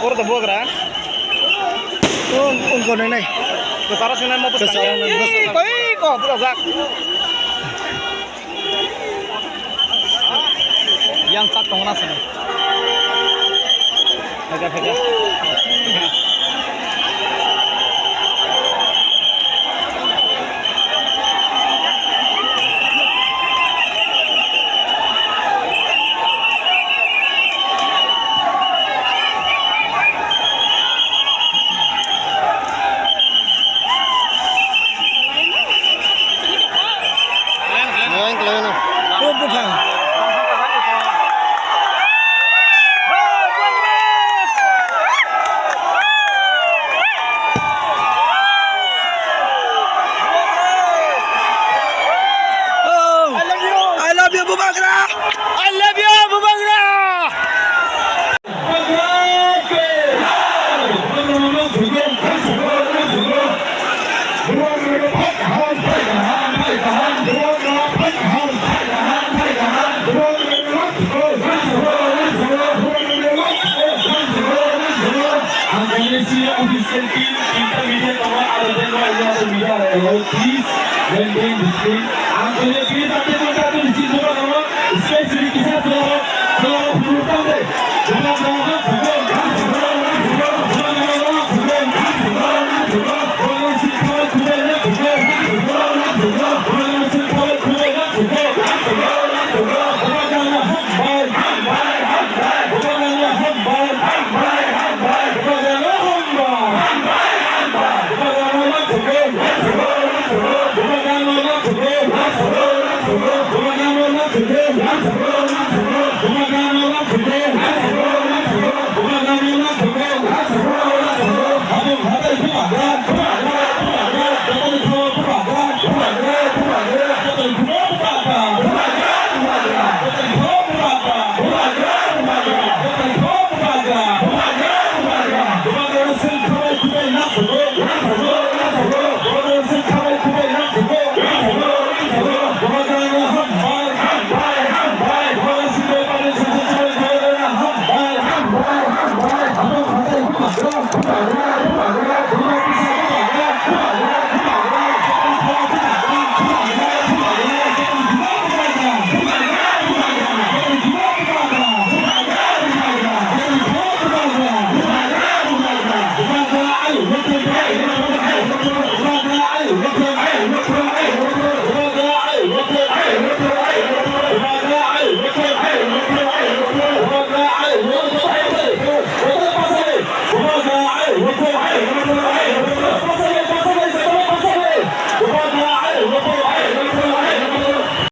Puro tabog ra. Ungko na nay. Kesara sini mau pesan. Kesara na bus. Kok pura sak. Yang sak tong na sini. Jaga. Official team, intermediate और आलोचना वाले सुविधा है। Please maintain discipline. आप लोग please अपने को क्या तो इसी